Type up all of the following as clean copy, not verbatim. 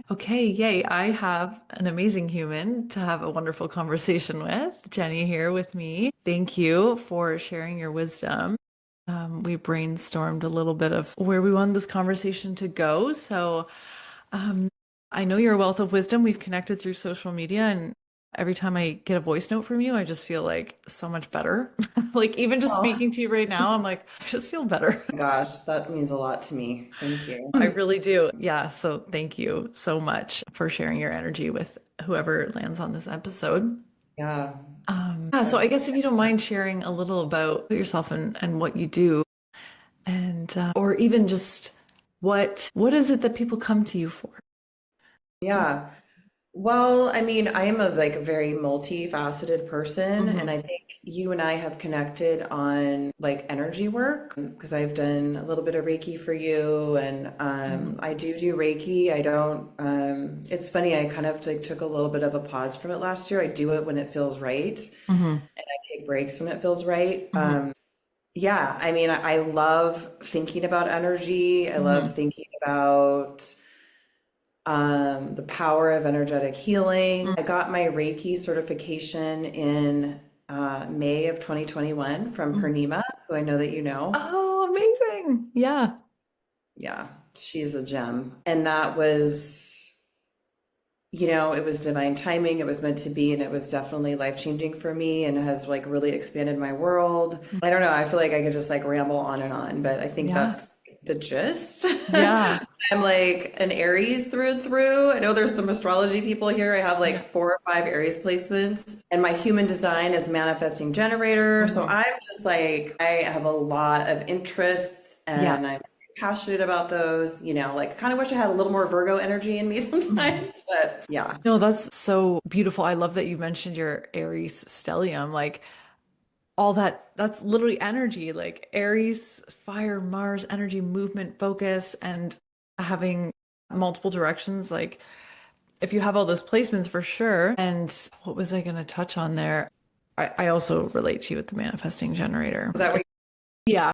Okay, yay. I have an amazing human to have a wonderful conversation with. Jenny here with me. Thank you for sharing your wisdom. We brainstormed a little bit of where we want this conversation to go. I know you're a wealth of wisdom. We've connected through social media, and every time I get a voice note from you, I just feel like so much better. Like, even just Oh speaking to you right now, I'm like, I just feel better. my gosh, that means a lot to me. Thank you. I really do. Yeah. So thank you so much for sharing your energy with whoever lands on this episode. Yeah, Yeah, so I that's guess if you don't mind sharing a little about yourself and what you do, and or even just what is it that people come to you for? yeah. Well, I mean, I am a very multifaceted person, and Hmm. I think you and I have connected on like energy work because I've done a little bit of Reiki for you, and Hmm. I do Reiki. I don't. It's funny. I kind of like took a little bit of a pause from it last year. I do it when it feels right, and Hmm. I take breaks when it feels right. Hmm. Yeah, I mean, I love thinking about energy. I love Hmm. thinking about the power of energetic healing. I got my Reiki certification in May of 2021 from Hmm. Purnima, who I know that you know. Oh, amazing. Yeah. Yeah, she's a gem. And that was, it was divine timing. It was meant to be, and it was definitely life-changing for me and has like really expanded my world. I don't know, I feel like I could just like ramble on and on, but I think Yeah. that's the gist. Yeah. I'm like an Aries through and through. I know there's some astrology people here. I have like Yeah. 4 or 5 Aries placements, and my human design is manifesting generator. So Hmm. I'm just like, I have a lot of interests Yeah. and I'm passionate about those. Like kind of wish I had a little more Virgo energy in me Mhm. sometimes, but yeah. No, that's so beautiful. I love that you mentioned your Aries stellium. Like all that's literally energy, like Aries, fire, Mars, energy, movement, focus, and having multiple directions. Like if you have all those placements for sure. And what was I going to touch on there? I also relate to you with the manifesting generator. Is that what Yeah. Yes.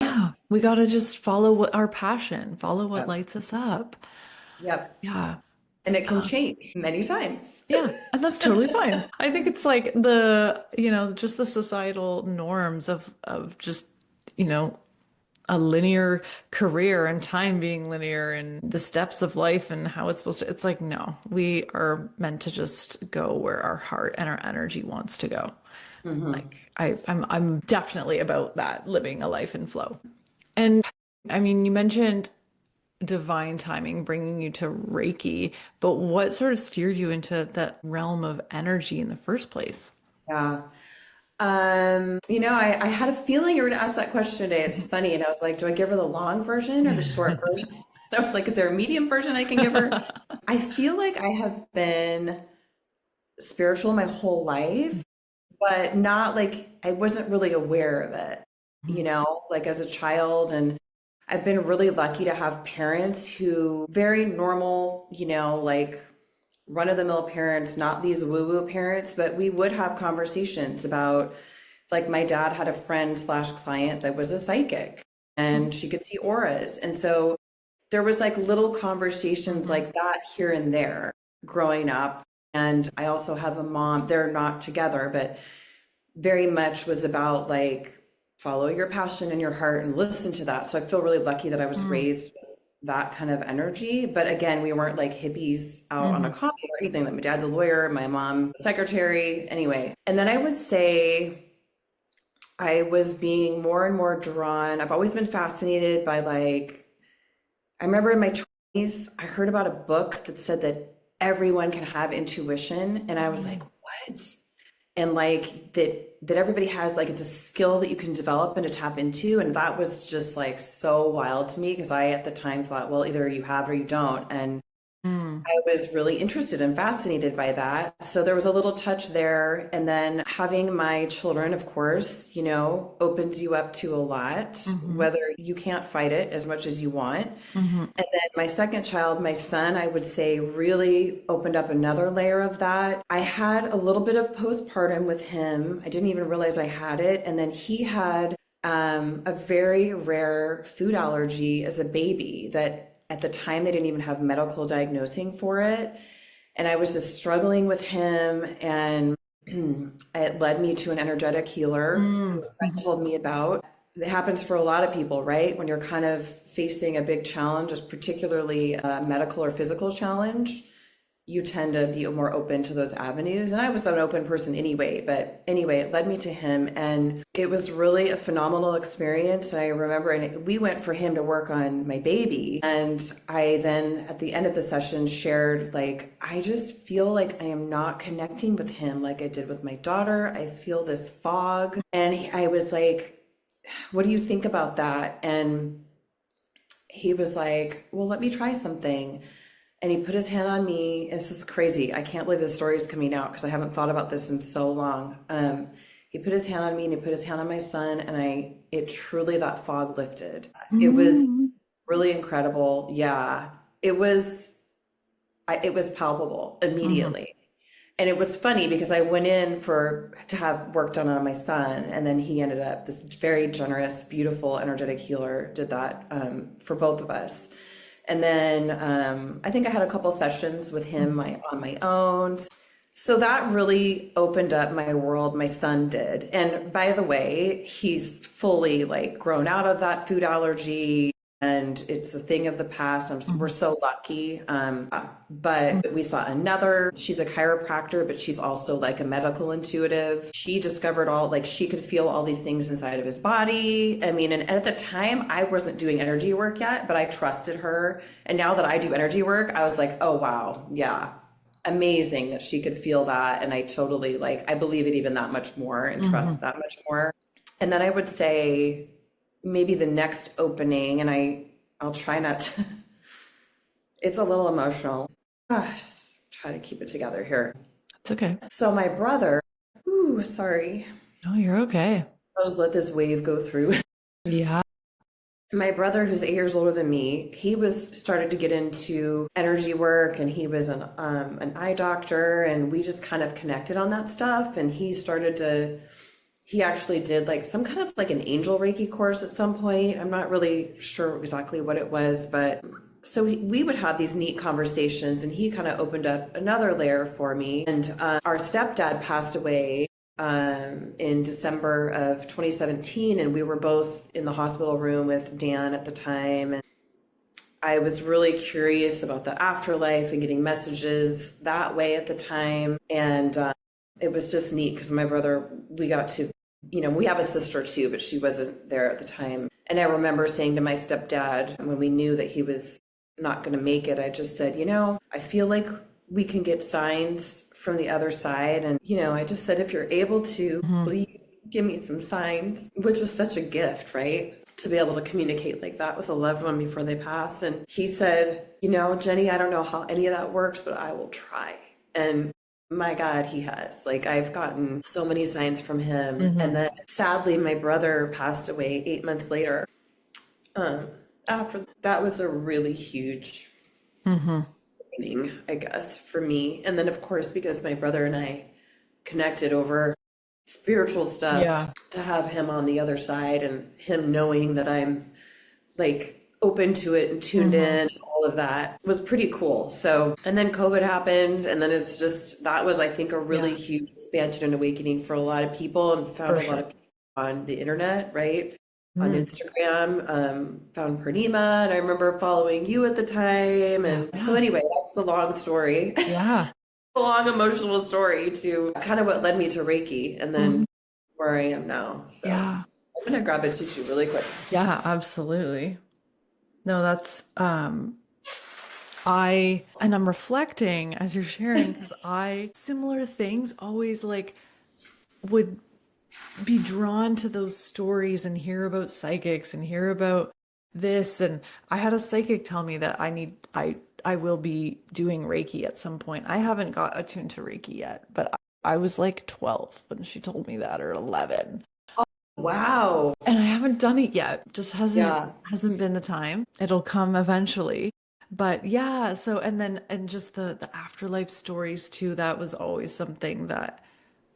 Yeah. We got to just follow what our passion, follow what Yep. lights us up. Yep. Yeah. And it can change many times. Yeah, and that's totally fine. I think it's like just the societal norms of just, you know, a linear career and time being linear and the steps of life and how it's supposed to. It's like, no, we are meant to just go where our heart and our energy wants to go. Hmm. Like I'm definitely about that, living a life in flow. And I mean, you mentioned divine timing bringing you to Reiki, but what sort of steered you into that realm of energy in the first place? Yeah. I had a feeling you were going to ask that question today. It's funny. And I was like, do I give her the long version or the short version? And I was like, is there a medium version I can give her? I feel like I have been spiritual my whole life, but not like I wasn't really aware of it, like as a child. And I've been really lucky to have parents who very normal, like run-of-the-mill parents, not these woo-woo parents, but we would have conversations about like my dad had a friend slash client that was a psychic and she could see auras. And so there was like little conversations Mhm. like that here and there growing up. And I also have a mom, they're not together, but very much was about like follow your passion in your heart and listen to that. So I feel really lucky that I was Mm. raised with that kind of energy. But again, we weren't like hippies out on a Mhm. coffee or anything. Like my dad's a lawyer, my mom secretary, anyway. And then I would say I was being more and more drawn. I've always been fascinated by like I remember in my 20s, I heard about a book that said that everyone can have intuition. And I was like, Mm. what? And like that everybody has like it's a skill that you can develop and to tap into. And that was just like so wild to me because I at the time thought, well, either you have or you don't. And Mm. I was really interested and fascinated by that. So there was a little touch there. And then having my children, of course, opens you up to a lot, Mhm. whether you can't fight it as much as you want. Mhm. And then my second child, my son, I would say really opened up another layer of that. I had a little bit of postpartum with him. I didn't even realize I had it. And then he had a very rare food allergy as a baby that at the time, they didn't even have medical diagnosing for it. And I was just struggling with him. And it led me to an energetic healer who Mm, a friend mhm, told me about. It happens for a lot of people, right? When you're kind of facing a big challenge, particularly a medical or physical challenge, you tend to be more open to those avenues. And I was an open person anyway, but anyway, it led me to him. And it was really a phenomenal experience. I remember, and we went for him to work on my baby. And I then, at the end of the session, shared, like, I just feel like I am not connecting with him like I did with my daughter. I feel this fog. And I was like, what do you think about that? And he was like, well, let me try something. And he put his hand on me. This is crazy. I can't believe this story is coming out because I haven't thought about this in so long. He put his hand on me and he put his hand on my son, and it truly, that fog lifted. It was mm, really incredible. Yeah, it was palpable mhm. immediately. And it was funny because I went in to have work done on my son, and then he ended up, this very generous, beautiful, energetic healer did that for both of us. And then I think I had a couple sessions with him on my own. So that really opened up my world. My son did. And by the way, he's fully like grown out of that food allergy, and it's a thing of the past. We're Mhm, so lucky. But we saw another, she's a chiropractor, but she's also like a medical intuitive. She discovered like she could feel all these things inside of his body. I mean, and at the time I wasn't doing energy work yet, but I trusted her. And now that I do energy work, I was like, oh, wow. Yeah, amazing that she could feel that. And I totally, like, I believe it even that much more and trust mhm. that much more. And then I would say maybe the next opening, and I'll try not to, it's a little emotional. Gosh, try to keep it together here. It's okay. So my brother, ooh, sorry. Oh, you're okay. I'll just let this wave go through. Yeah. My brother, who's 8 years older than me, he was started to get into energy work, and he was an eye doctor, and we just kind of connected on that stuff. And he actually did like some kind of like an angel Reiki course at some point. I'm not really sure exactly what it was, but so we would have these neat conversations, and he kind of opened up another layer for me. And our stepdad passed away in December of 2017, and we were both in the hospital room with Dan at the time. And I was really curious about the afterlife and getting messages that way at the time. And it was just neat because my brother, we got to, we have a sister too, but she wasn't there at the time. And I remember saying to my stepdad when we knew that he was not going to make it, I just said, I feel like we can get signs from the other side. And, I just said, if you're able to, Mhm. please give me some signs, which was such a gift, right? To be able to communicate like that with a loved one before they pass. And he said, Jenny, I don't know how any of that works, but I will try. And my God, he has. Like, I've gotten so many signs from him. And Mhm. then sadly, my brother passed away 8 months later. Um, After that was a really huge Mhm. thing, I guess, for me. And then, of course, because my brother and I connected over spiritual stuff, Yeah. to have him on the other side and him knowing that I'm like open to it and tuned Mhm. in, all of that was pretty cool. So, and then COVID happened, and then it's just that was, I think, a really Yeah, huge expansion and awakening for a lot of people, and found for a lot sure. of people on the internet, right? On Mm. Instagram, found Purnima, and I remember following you at the time. Yeah. And so, Yeah. anyway, that's the long story, Yeah. a long emotional story to kind of what led me to Reiki, and then Mhm. where I am now. So, Yeah. I'm gonna grab a tissue really quick. Yeah, absolutely. No, that's and I'm reflecting as you're sharing because similar things always like would be drawn to those stories and hear about psychics and hear about this. And I had a psychic tell me that I will be doing Reiki at some point. I haven't got attuned to Reiki yet, but I was like 12 when she told me that, or 11. Wow. And I haven't done it yet. Just Yeah. hasn't been the time. It'll come eventually. But yeah, so and just the afterlife stories too, that was always something that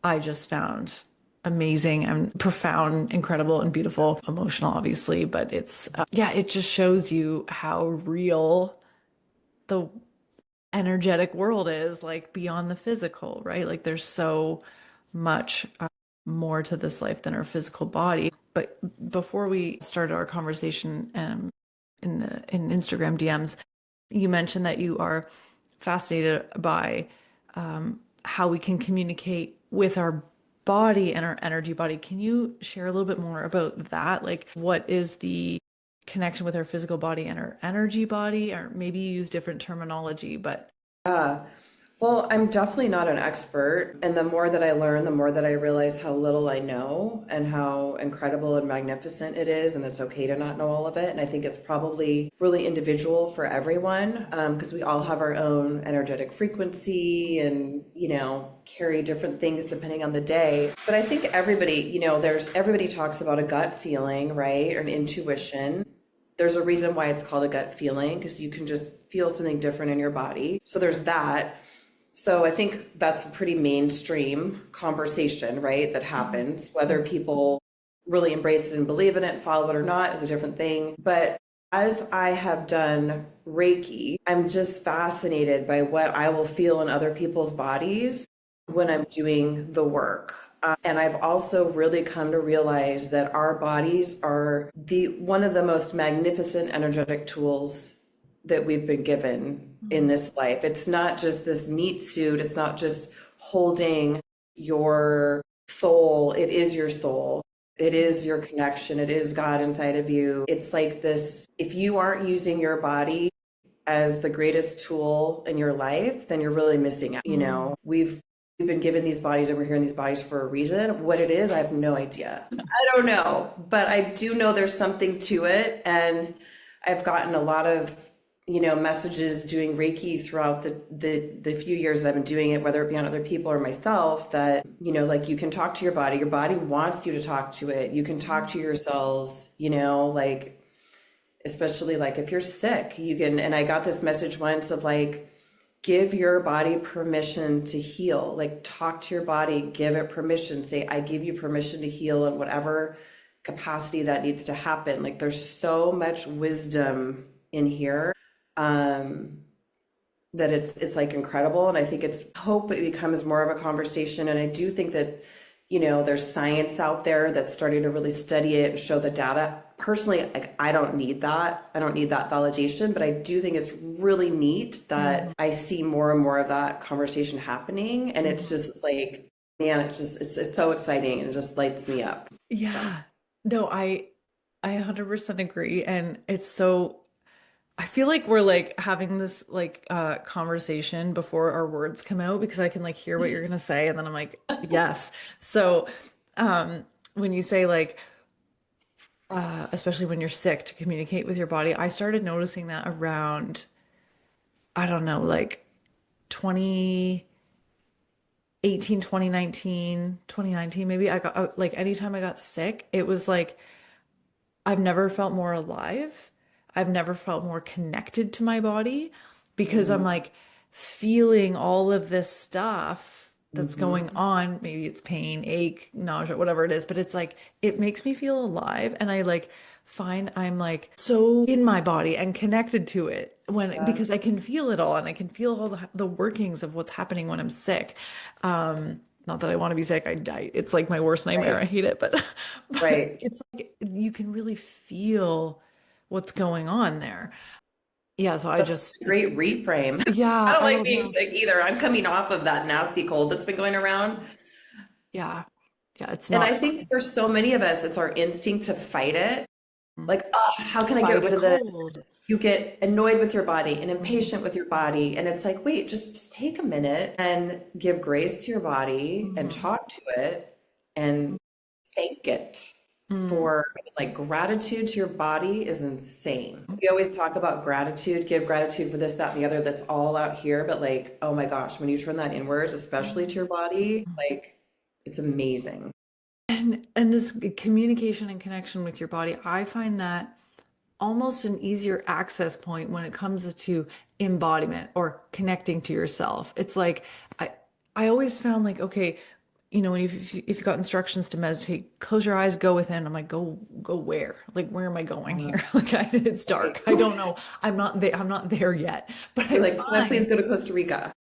I just found amazing and profound, incredible, and beautiful, emotional, obviously, but it's, yeah, it just shows you how real the energetic world is, like beyond the physical, right? Like there's so much more to this life than our physical body. But before we started our conversation in Instagram DMs, you mentioned that you are fascinated by how we can communicate with our body and our energy body. Can you share a little bit more about that? Like, what is the connection with our physical body and our energy body? Or maybe you use different terminology, but Yeah. Well, I'm definitely not an expert. And the more that I learn, the more that I realize how little I know and how incredible and magnificent it is. And it's okay to not know all of it. And I think it's probably really individual for everyone, because we all have our own energetic frequency and, carry different things depending on the day. But I think everybody, everybody talks about a gut feeling, right? Or an intuition. There's a reason why it's called a gut feeling, because you can just feel something different in your body. So there's that. So I think that's a pretty mainstream conversation, right? That happens. Whether people really embrace it and believe in it, follow it or not is a different thing. But as I have done Reiki, I'm just fascinated by what I will feel in other people's bodies when I'm doing the work. And I've also really come to realize that our bodies are the one of the most magnificent energetic tools that we've been given in this life. It's not just this meat suit, it's not just holding your soul, it is your soul. It is your connection, it is God inside of you. It's like this, if you aren't using your body as the greatest tool in your life, then you're really missing out. We've been given these bodies and we're here in these bodies for a reason. What it is, I have no idea. I don't know, but I do know there's something to it. And I've gotten a lot of, messages doing Reiki throughout the few years that I've been doing it, whether it be on other people or myself, that, like you can talk to your body. Your body wants you to talk to it. You can talk to your cells, like, especially like if you're sick, you can, and I got this message once of like, give your body permission to heal. Like talk to your body, give it permission. Say, I give you permission to heal in whatever capacity that needs to happen. Like there's so much wisdom in here, that it's like incredible. And I think it's hope it becomes more of a conversation. And I do think that, there's science out there that's starting to really study it and show the data. Personally, like I don't need that. I don't need that validation, but I do think it's really neat that I see more and more of that conversation happening. And it's just like, man, it's so exciting and it just lights me up. So yeah. No, I 100% agree. And it's so I feel like we're like having this like conversation before our words come out because I can like hear what you're gonna say and then I'm like, yes. So when you say like especially when you're sick to communicate with your body, I started noticing that around, I don't know, like 2018, 2019, 2019 maybe. I got like anytime I got sick, it was like I've never felt more alive. I've never felt more connected to my body because I'm mhm, like feeling all of this stuff that's going mhm. on. Maybe it's pain, ache, nausea, whatever it is, but it's like it makes me feel alive and I like find I'm like so in my body and connected to it when Yeah, because I can feel it all and I can feel all the workings of what's happening when I'm sick. Not that I want to be sick. It's like my worst nightmare. I right, hate it, but but right. it's like you can really feel what's going on there. Yeah, so I That's just a great reframe. I yeah, don't I like love being how sick either. I'm coming off of that nasty cold that's been going around. yeah. Yeah, it's And not I think fun. for so many of us, it's our instinct to fight it. Like, oh, how can I get Fight a rid of this? cold. You get annoyed with your body and Mhm, impatient with your body. And it's like, wait, just take a minute and give grace to your body and mhm, talk to it and thank it mhm, for like gratitude to your body is insane. We always talk about gratitude, give gratitude for this, that, and the other. That's all out here. But like, oh my gosh, when you turn that inwards, especially to mhm. your body, like it's amazing. And this communication and connection with your body, I find that almost an easier access point when it comes to embodiment or connecting to yourself. It's like I always found like, okay, when if you got instructions to meditate, close your eyes, go within. I'm like, go where? Like, where am I going Uh, here? Like, it's right. dark. I don't know. I'm not there yet. But You're I like, can I please find, go to Costa Rica?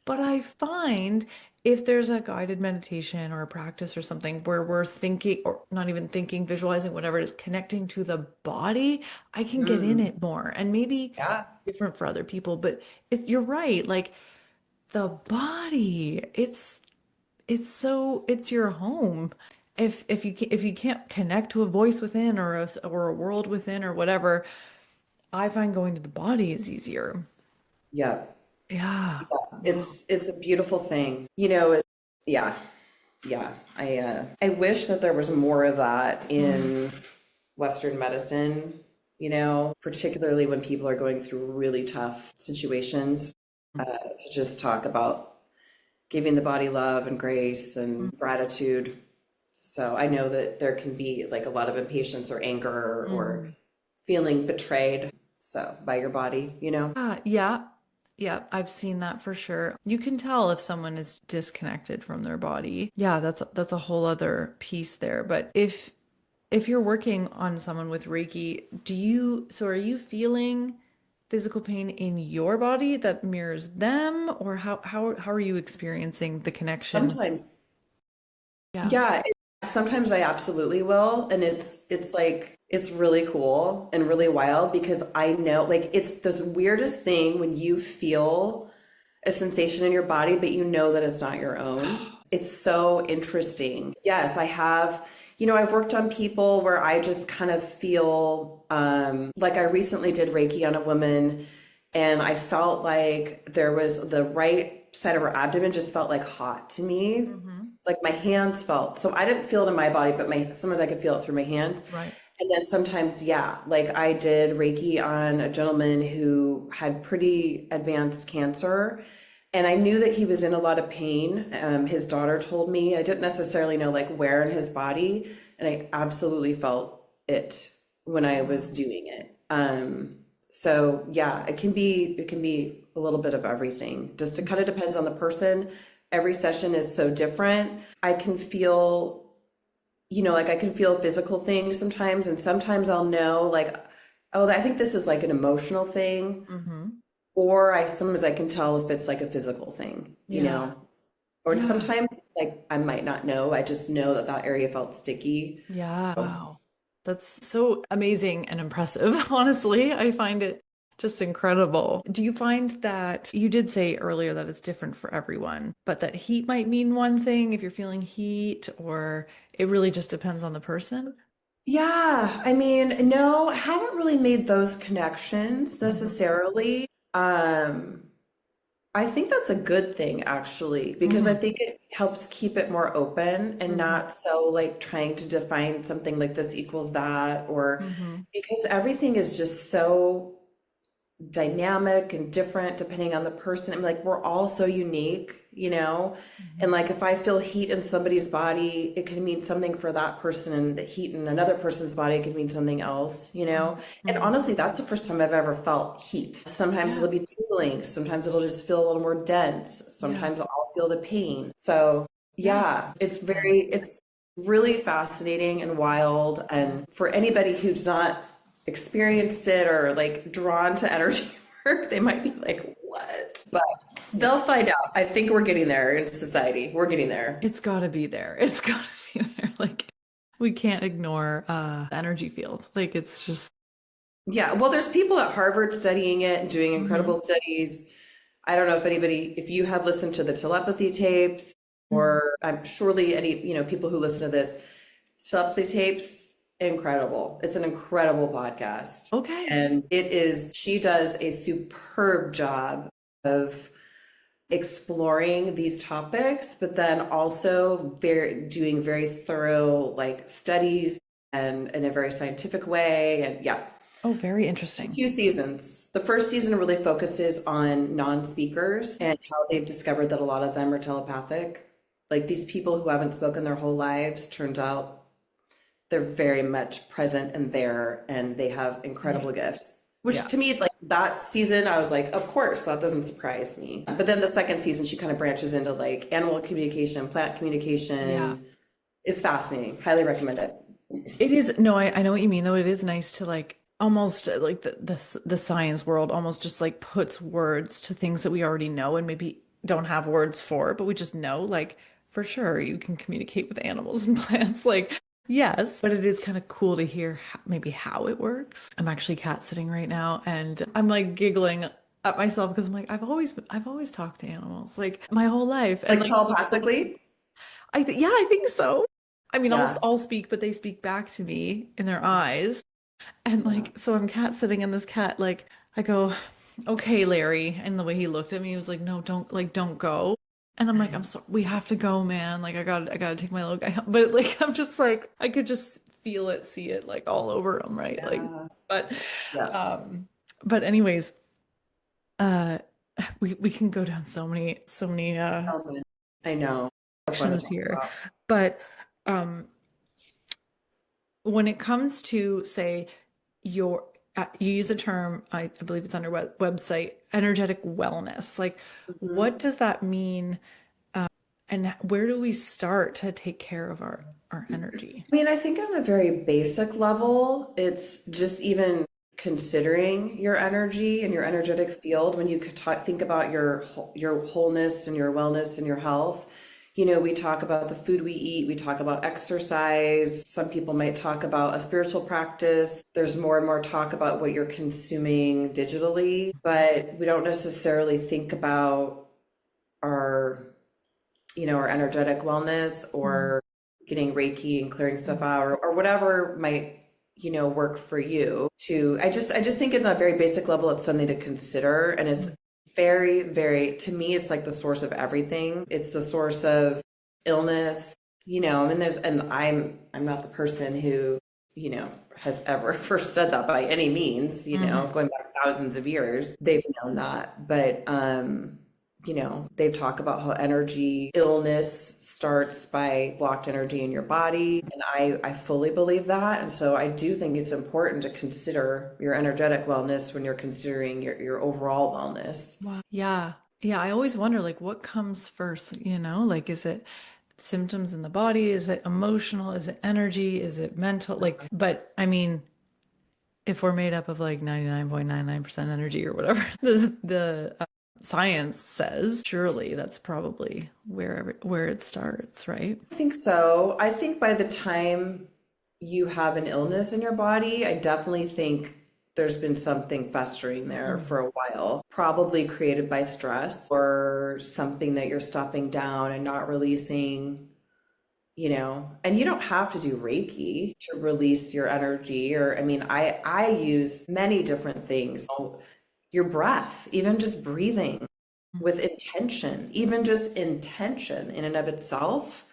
but I find if there's a guided meditation or a practice or something where we're thinking, or not even thinking, visualizing, whatever it is, connecting to the body, I can get in Mm, it more. And maybe yeah. different for other people, but you're right. Like the body, it's your home. If you can't connect to a voice within or a world within or whatever, I find going to the body is easier. Yeah. Yeah. Wow. It's a beautiful thing. Yeah. Yeah. I wish that there was more of that Mm, in Western medicine, particularly when people are going through really tough situations, to just talk about giving the body love and grace and gratitude. So I know that there can be like a lot of impatience or anger or mm. feeling betrayed, so by your body. Yeah. Yeah, I've seen that for sure. You can tell if someone is disconnected from their body. Yeah, that's a whole other piece there. But if you're working on someone with Reiki, so are you feeling physical pain in your body that mirrors them, or how are you experiencing the connection? Sometimes, Yeah. yeah, sometimes I absolutely will, and it's like it's really cool and really wild because I know like it's the weirdest thing when you feel a sensation in your body, but you know that it's not your own. It's so interesting. Yes, I have. I've worked on people where I just kind of feel like I recently did Reiki on a woman, and I felt like there was the right side of her abdomen just felt like hot to me. Hmm. Like my hands felt, so I didn't feel it in my body, but sometimes I could feel it through my hands. Right. And then sometimes, yeah, like I did Reiki on a gentleman who had pretty advanced cancer. And I knew that he was in a lot of pain. His daughter told me, I didn't necessarily know like where in his body. And I absolutely felt it when I was Mm. doing it. So yeah, it can be a little bit of everything. Just it kind of depends on the person. Every session is so different. I can feel like I can feel physical things sometimes, and sometimes I'll know like, oh, I think this is like an emotional thing, Hmm. or I sometimes I can tell if it's like a physical thing. Yeah. Or Yeah. sometimes like I might not know. I just know that that area felt sticky. Yeah. So, Wow. That's so amazing and impressive. Honestly, I find it just incredible. Do you find that you did say earlier that it's different for everyone, but that heat might mean one thing if you're feeling heat, or it really just depends on the person? yeah, I mean, no, I haven't really made those connections Hmm. necessarily. I think that's a good thing actually, because I Hmm. think it helps keep it more open and Hmm. not so like trying to define something like this equals that, or Hmm. because everything is just so dynamic and different depending on the person. I'm like, we're all so unique. And Hmm. like, if I feel heat in somebody's body, it can mean something for that person, and the heat in another person's body could mean something else. And Hmm. honestly, that's the first time I've ever felt heat. Sometimes Yeah. it'll be tingling, sometimes it'll just feel a little more dense, Yeah. sometimes I'll feel the pain. So, Yeah. yeah, It just depends. it's really fascinating and wild. And for anybody who's not experienced it or like drawn to energy work, they might be like, what? But Yeah. they'll find out. I think we're getting there in society. We're getting there. It's got to be there. It's got to be there. Like we can't ignore the energy field. Like it's just Yeah. Well, there's people at Harvard studying it and doing Mhm. incredible studies. I don't know if you have listened to the telepathy tapes, Mhm. or I'm surely people who listen to this telepathy tapes, incredible. It's an incredible podcast. Okay. And she does a superb job of exploring these topics, but then also doing very thorough like studies and in a very scientific way. And yeah, Oh, very a interesting. few seasons. The first season really focuses on non-speakers and how they've discovered that a lot of them are telepathic. Like these people who haven't spoken their whole lives, turns out they're very much present and there, and they have Yeah. incredible gifts. Which Yeah. to me, like that season, I was like, of course, that doesn't surprise me. But then the second season, she kind of branches into like animal communication, plant Yeah. communication. It's fascinating. Highly recommend it. It is, no, I know what you mean though. It is nice to like almost like the science world almost just like puts words to things that we already know and maybe don't have words for, but we just know like for sure you can communicate with animals and plants. Like, yes, but it is kind of cool to hear maybe how it works. I'm actually cat sitting right now and I'm like giggling at myself because I'm like, I've always talked to animals like my whole life. And Like like telepathically? yeah, I think so. I mean, Yeah. I'll speak, but they speak back to me in their eyes. And Yeah. like, so I'm cat sitting and this cat, like, I go, okay, Larry. And the way he looked at me, he was like, no, don't go. And I'm like, I'm sorry, we have to go, man. Like, I gotta take my little guy home. But like, I'm just like, I could just feel it, see it like all over him, right? Like, Yeah. but, Yeah. um, but anyways, uh, we can go down so many, Element. I know. So fun to directions talk here. about. But, um, when it comes to say your you use a term I believe it's on your website energetic wellness like Mhm. what does that mean and where do we start to take care of our energy. I mean, I think on a very basic level, it's just even considering your energy and your energetic field when you could think about your wholeness and your wellness and your health. You know, we talk about the food we eat, we talk about exercise. Some people might talk about a spiritual practice. There's more and more talk about what you're consuming digitally, but we don't necessarily think about our our energetic wellness Mm, or getting Reiki and clearing stuff out or whatever might, work for you to, I just think at a very basic level, it's something to consider. And it's very, very, to me, it's like the source of everything. It's the source of illness, I mean, and I'm not the person who, has ever first said that by any means, mhm. going back thousands of years, they've known that. But, they've talked about how energy illness starts by blocked energy in your body. And I fully believe that. And so I do think it's important to consider your energetic wellness when you're considering your overall wellness. Wow. Yeah. Yeah, I always wonder like what comes first, like is it symptoms in the body, is it emotional, is it energy, is it mental, like but I mean if we're made up of like 99.99% energy or whatever the science says, surely that's probably where it starts, right? I think so. I think by the time you have an illness in your body, I definitely think there's been something festering there Mm. for a while, probably created by stress or something that you're stuffing down and not releasing, and you don't have to do Reiki to release your energy or I mean, I use many different things. Your breath, even just breathing with intention, even just intention in and of itself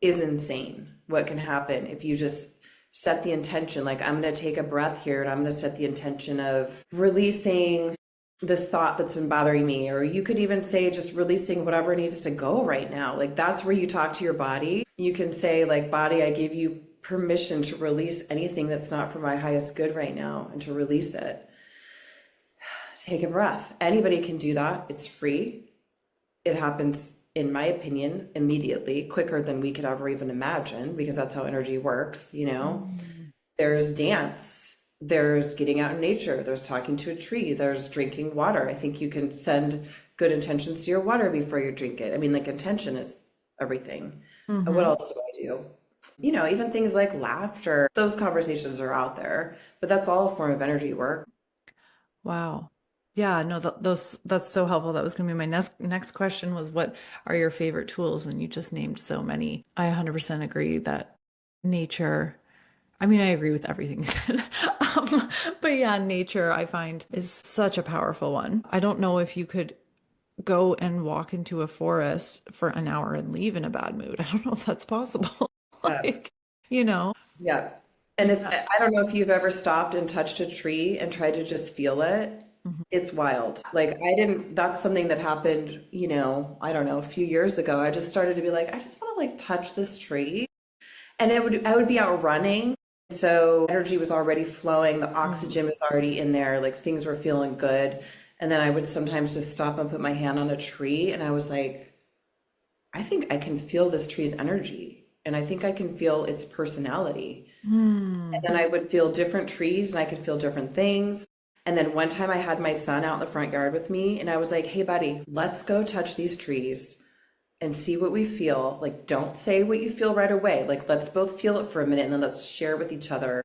is insane what can happen if you just set the intention like I'm going to take a breath here and I'm going to set the intention of releasing this thought that's been bothering me, or you could even say just releasing whatever needs to go right now. Like that's where you talk to your body. You can say like, body, I give you permission to release anything that's not for my highest good right now and to release it. Take a breath. Anybody can do that. It's free. It happens, in my opinion, immediately, quicker than we could ever even imagine,. Because that's how energy works. Mm. There's dance, there's getting out in nature, there's talking to a tree, there's drinking water. I think you can send good intentions to your water before you drink it. I mean, like intention is everything. What Hmm. else do I do? Even things like laughter, those conversations are out there, but that's all a form of energy work. Wow. Yeah, no, those that's so helpful. That was going to be my next question was what are your favorite tools? And you just named so many. I 100% agree that nature, I mean, I agree with everything you said. But yeah, nature I find is such a powerful one. I don't know if you could go and walk into a forest for an hour and leave in a bad mood. I don't know if that's possible. Yeah. Like, you know, Yeah. And if yeah. I don't know if you've ever stopped and touched a tree and tried to just feel it. Mhm. It's wild. Like I didn't, that's something that happened, I don't know, a few years ago. I just started to be like, I just want to like touch this tree. And I would be out running So energy was already flowing, the Mm. oxygen was already in there, like things were feeling good. And then I would sometimes just stop and put my hand on a tree, and I was like, I think I can feel this tree's energy, and I think I can feel its personality. And Mm. then I would feel different trees and I could feel different things. And then one time I had my son out in the front yard with me, and I was like, hey, buddy, let's go touch these trees and see what we feel. Like, don't say what you feel right away. Like, let's both feel it for a minute and then let's share with each other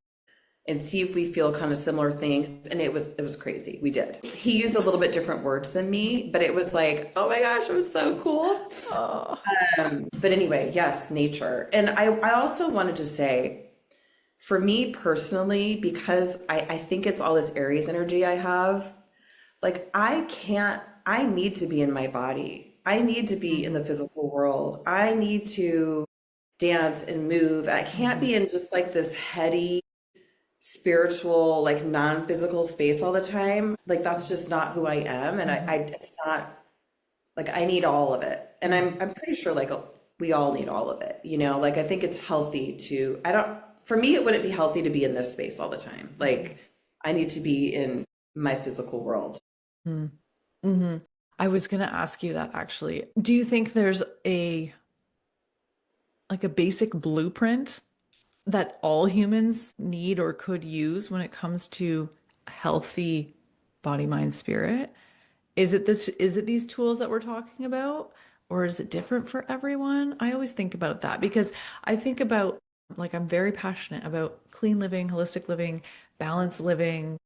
and see if we feel kind of similar things. And it was crazy. We did. He used a little bit different words than me, but it was like, oh my gosh, it was so cool. Oh. But anyway, yes, nature. And I also wanted to say, for me personally, because I think it's all this Aries energy I have, like I need to be in my body. I need to be in Mhm. the physical world. I need to dance and move. I can't Mhm. be in just like this heady, spiritual, like non-physical space all the time. Like that's just not who I am. And I Mhm. it's not like I need all of it. And Mhm. I'm pretty sure like we all need all of it, Like I think it's healthy to I don't for me it wouldn't be healthy to be in this space all the time. Mhm. Like I need to be in my physical world. Mhm. Mhm. I was gonna ask you that actually. Do you think there's a basic blueprint that all humans need or could use when it comes to healthy body, mind, spirit? Is it these tools that we're talking about, or is it different for everyone? I always think about that because I think about like I'm very passionate about clean living, holistic living, balanced living,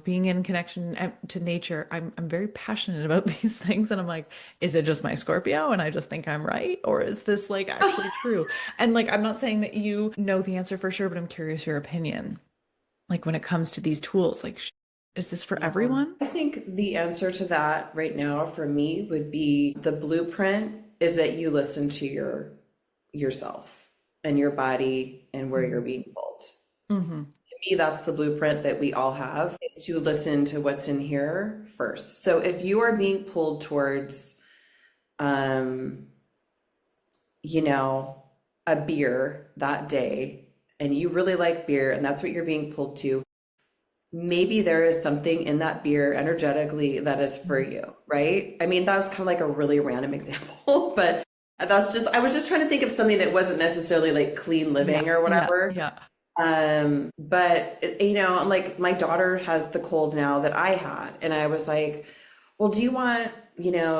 being in connection to nature. I'm very passionate about these things and I'm like, is it just my Scorpio and I just think I'm right, or is this like actually true? And like I'm not saying that you know the answer for sure, but I'm curious your opinion. Like when it comes to these tools, like is this for Yeah. everyone? I think the answer to that right now for me would be the blueprint is that you listen to yourself and your body and where you're being pulled. Hmm. To me, that's the blueprint that we all have is to listen to what's in here first. So if you are being pulled towards, um, you know, a beer that day and you really like beer and that's what you're being pulled to, maybe there is something in that beer energetically that is for you, right? I mean, that's kind of like a really random example, but I was just trying to think of something that wasn't necessarily like clean Yeah, living or yeah, whatever. yeah. But like my daughter has the cold now that I had, and I was like, well, do you want,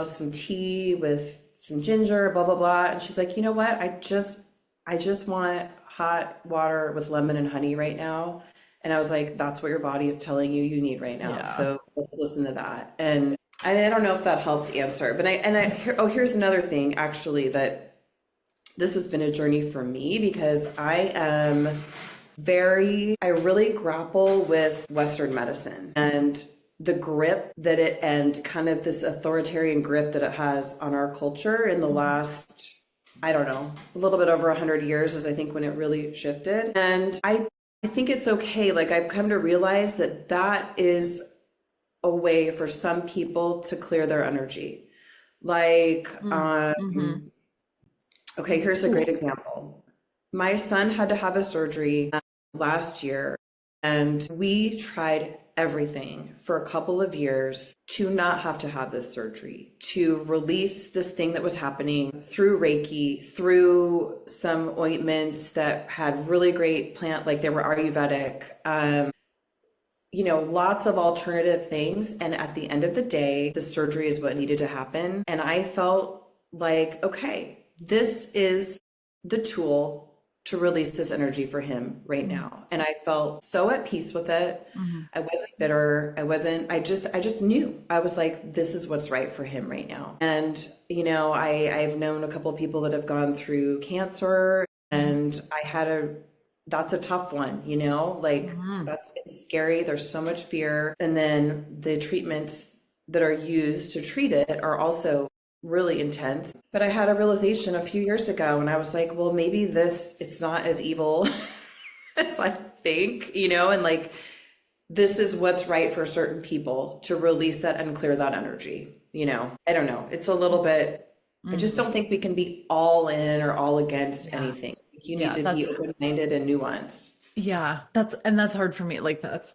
some tea with some ginger, blah, blah, blah. And she's like, you know what? I just want hot water with lemon and honey right now. And I was like, that's what your body is telling you you need right now. Yeah. So let's listen to that. And I don't know if that helped answer, but here's another thing actually that this has been a journey for me because I really grapple with Western medicine and the grip that it and kind of this authoritarian grip that it has on our culture in the Mhm. last, I don't know, a little bit over 100 years is I think when it really shifted. And I think it's okay. Like I've come to realize that that is a way for some people to clear their energy. Like, Mm. Hmm. okay, That's here's a great cool. example. My son had to have a surgery last year, and we tried everything for a couple of years to not have to have this surgery, to release this thing that was happening through Reiki, through some ointments that had really great plant, like they were Ayurvedic, lots of alternative things. And at the end of the day, the surgery is what needed to happen. And I felt like, okay, this is the tool to release this energy for him right Mm. now. And I felt so at peace with it. Hmm. I wasn't bitter. I just knew. I was like, this is what's right for him right now. And, I've known a couple of people that have gone through cancer Hmm. and that's a tough one, like Hmm. it's scary. There's so much fear. And then the treatments that are used to treat it are also really intense. But I had a realization a few years ago and I was like, well, maybe this is not as evil as I think, and like this is what's right for certain people to release that and clear that energy, I don't know. It's a little bit, I just Hmm. don't think we can be all in or all against Yeah. anything. You need Yeah, to be that's open-minded and nuanced. Yeah, that's hard for me. Like that's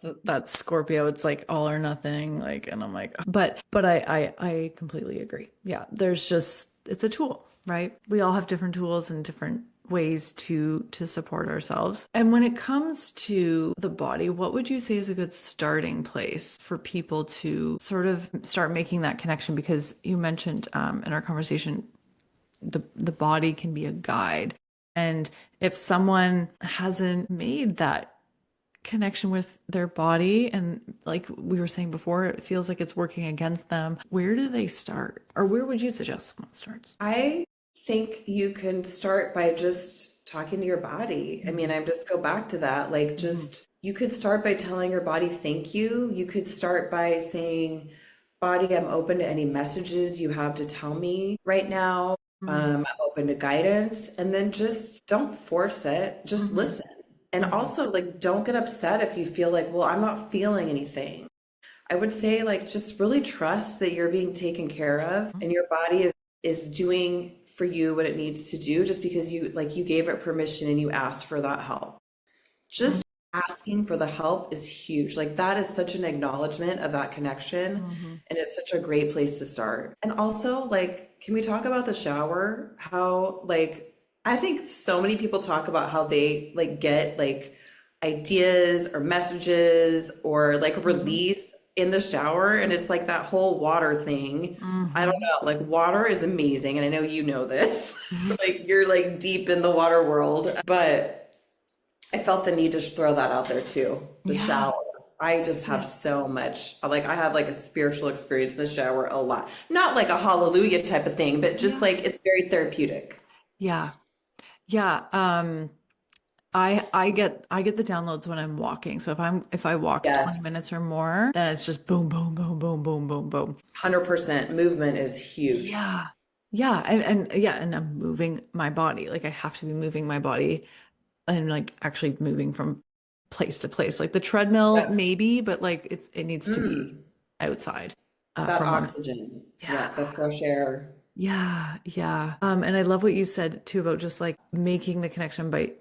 Scorpio. It's like all or nothing. Like, and I'm like, but I completely agree. Yeah, there's just it's a tool, right? We all have different tools and different ways to support ourselves. And when it comes to the body, what would you say is a good starting place for people to sort of start making that connection? Because you mentioned in our conversation the body can be a guide. And if someone hasn't made that connection with their body, and like we were saying before, it feels like it's working against them, where do they start? Or where would you suggest someone starts? I think you can start by just talking to your body. I mean, Mhm. I just go back to that. Like, Mhm. just you could start by telling your body thank you. You could start by saying, Body, I'm open to any messages you have to tell me right now. I'm open to guidance. And then just don't force it, just Mhm. listen. And Mhm. also, like, don't get upset if you feel like, well, I'm not feeling anything. I would say like just really trust that you're being taken care of Mhm. and your body is doing for you what it needs to do just because you gave it permission and you asked for that help. Just asking for the help is huge. Like that is such an acknowledgement of that connection Mhm. and it's such a great place to start. And also like can we talk about the shower? How like I think so many people talk about how they like get like ideas or messages or like Mhm. release in the shower and it's like that whole water thing. I don't Mhm. know, like water is amazing and I know you know this. Like you're like deep in the water world, but I felt the need to throw that out there too. The Yeah. shower. I just have Yeah. so much, like, I have like a spiritual experience in the shower a lot. Not like a hallelujah type of thing, but just Yeah. like it's very therapeutic. Yeah. Yeah. I get the downloads when I'm walking. So if I walk Yes. 20 minutes or more, then it's just boom, boom, boom, boom, boom, boom, boom. 100% movement is huge. Yeah. Yeah. And yeah, and I'm moving my body. Like I have to be moving my body and like actually moving from place to place. Like the treadmill, Yep. maybe, but like it needs to be Mm, outside that from one. oxygen. Yeah. Yeah, the fresh air. Yeah. Yeah. And I love what you said too about just like making the connection by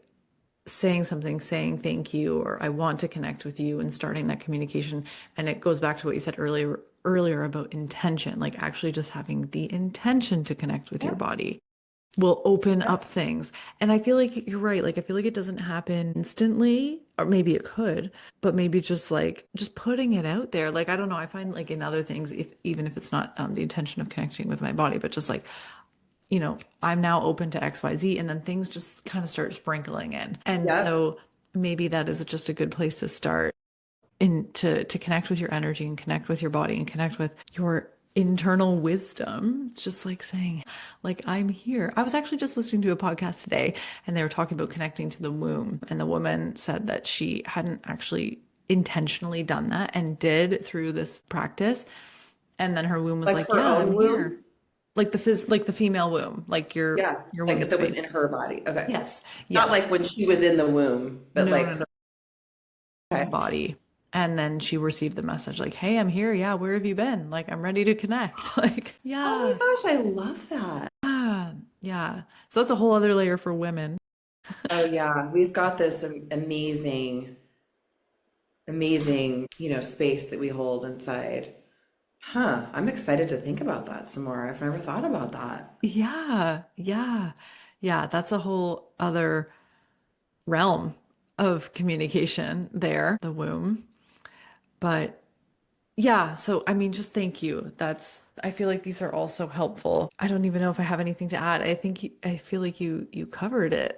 saying something, saying thank you, or I want to connect with you and starting that communication. And it goes back to what you said earlier about intention, like actually just having the intention to connect with your Yep. body will open up Yep. things. And I feel like you're right. Like I feel like it doesn't happen instantly, or maybe it could, but maybe just like just putting it out there. Like I don't know, I find like in other things, if even if it's not the intention of connecting with my body, but just like I'm now open to XYZ, and then things just kind of start sprinkling in. And Yep. so maybe that is just a good place to start in to connect with your energy and connect with your body and connect with your internal wisdom. It's just like saying, like, I'm here. I was actually just listening to a podcast today and they were talking about connecting to the womb. And the woman said that she hadn't actually intentionally done that and did through this practice. And then her womb was Like like, her yeah, I'm own here. womb. like the female womb, like Yeah. your Like womb that was space. in her body. Okay. Yes. Not Yes. like when she was in the womb, but No, no, like, no. okay. Body. And then she received the message like, "Hey, I'm here. Yeah, where have you been? Like, I'm ready to connect." Like, Oh yeah. my gosh, I love that. Yeah. Yeah. So that's a whole other layer for women. Oh yeah, we've got this amazing, space that we hold inside. Huh, I'm excited to think about that some more. I've never thought about that. Yeah. Yeah. Yeah, that's a whole other realm of communication there, the womb. But yeah, so I mean, just thank you. I feel like these are all so helpful. I don't even know if I have anything to add. I feel like you covered it.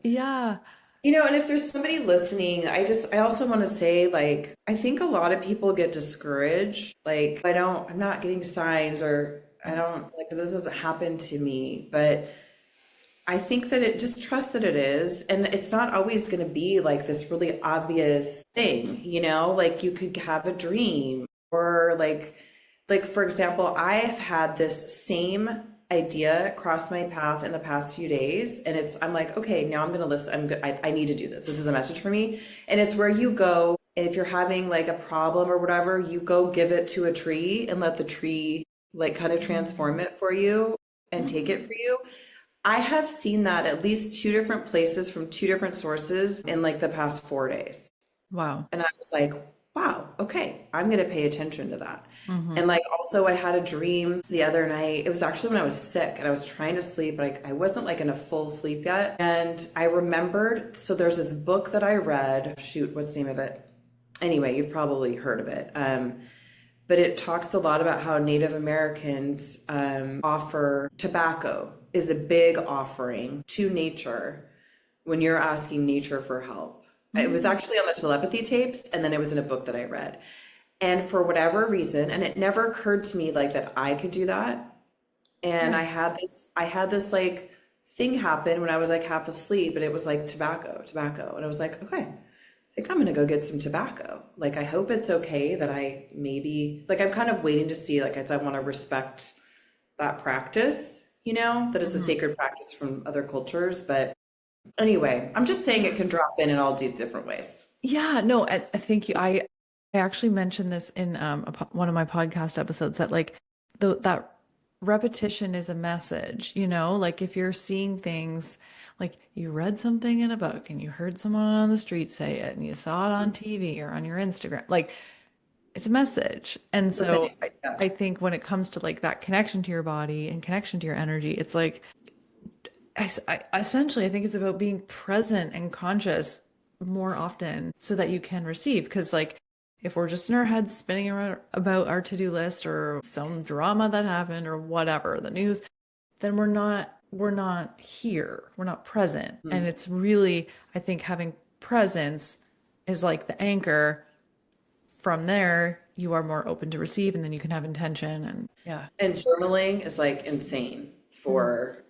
Yeah. And if there's somebody listening, I also want to say, like, I think a lot of people get discouraged. Like, I'm not getting signs or I don't, like, this doesn't happen to me. But I think that it just trust that it is. And it's not always going to be like this really obvious thing, like you could have a dream or like for example, I have had this same idea cross my path in the past few days. And I'm like, okay, now I'm going to listen. I need to do this. This is a message for me. And it's where you go. And if you're having like a problem or whatever, you go give it to a tree and let the tree like kind of transform it for you and take it Mhm. for you. I have seen that at least two different places from two different sources in like the past 4 days. Wow. And I was like, wow, okay, I'm going to pay attention to that. Hmm. And like also I had a dream the other night. It was actually when I was sick and I was trying to sleep, but I wasn't like in a full sleep yet. And I remembered, so there's this book that I read. Shoot, what's the name of it? Anyway, you've probably heard of it. But it talks a lot about how Native Americans offer tobacco is a big offering to nature when you're asking nature for help. It was Mm. actually on the telepathy tapes, and then it was in a book that I read. And for whatever reason, and it never occurred to me like that I could do that. And Right. I had this like thing happen when I was like half asleep, and it was like tobacco, tobacco. And I was like, okay, I think I'm gonna go get some tobacco. Like, I hope it's okay that I maybe, like, I'm kind of waiting to see, like, I want to respect that practice, that it's a Mhm. sacred practice from other cultures. But anyway, I'm just saying it can drop in all these different ways. Yeah, no, I thank you. I actually mentioned this in one of my podcast episodes that like that repetition is a message, like if you're seeing things like you read something in a book and you heard someone on the street say it and you saw it on TV or on your Instagram, like it's a message. And The so thing. Yeah. I think when it comes to like that connection to your body and connection to your energy, it's like essentially, I think it's about being present and conscious more often so that you can receive. Because, like, if we're just in our heads spinning around about our to-do list or some drama that happened or whatever, the news, then we're not here. We're not present. And Mhm. it's really, I think, having presence is like the anchor. From there, you are more open to receive, and then you can have intention and yeah. And journaling is like insane for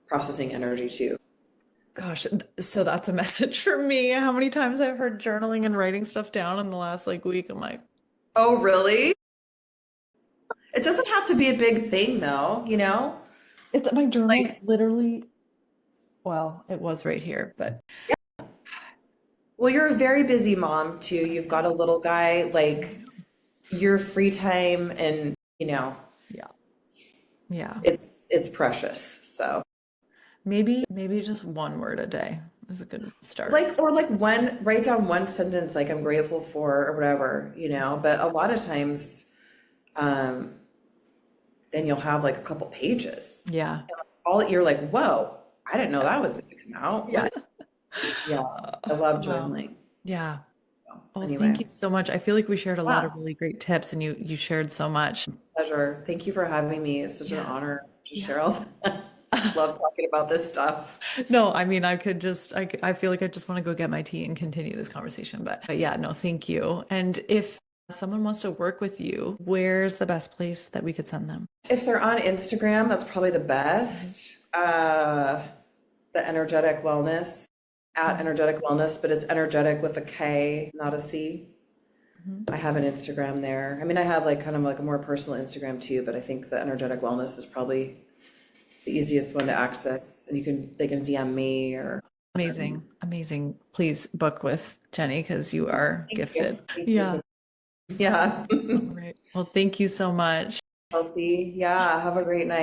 processing energy too. Gosh, so that's a message for me. How many times I've heard journaling and writing stuff down in the last like week. I'm like, Oh, really? It doesn't have to be a big thing though. it's my journal's Like, literally, well, it was right here, but well, you're a very busy mom too. You've got a little guy, I like know. your free time and Yeah. Yeah. it's precious. So, Maybe just one word a day is a good start. like, or like write down one sentence like I'm grateful for or whatever. But a lot of times, um, then you'll have like a couple pages. Yeah. All you're like, whoa, I didn't know that was gonna come out. Yeah. Yeah, I love Wow. journaling. Yeah. So, Oh, thank anyway, you so much. I feel like we shared a lot yeah, of really great tips and you shared so much. pleasure. Thank you for having me. It's such an Yeah. honor to Yeah. share all that. Love talking about this stuff. No, I mean, I feel like I just want to go get my tea and continue this conversation. But yeah, no, thank you. And if someone wants to work with you, where's the best place that we could send them? If they're on Instagram, that's probably the Mhm. best. The energetic wellness at Mhm. energetic wellness, but it's energetic with a K, not a C. Mhm. I have an Instagram there. I mean, I have like kind of like a more personal Instagram too, but I think the energetic wellness is probably the easiest one to access. And they can DM me or Amazing. Amazing. Please book with Jenny because you are thank you. gifted. Thank Yeah. you. Yeah. All right. Well, thank you so much. Healthy. Yeah. Have a great night.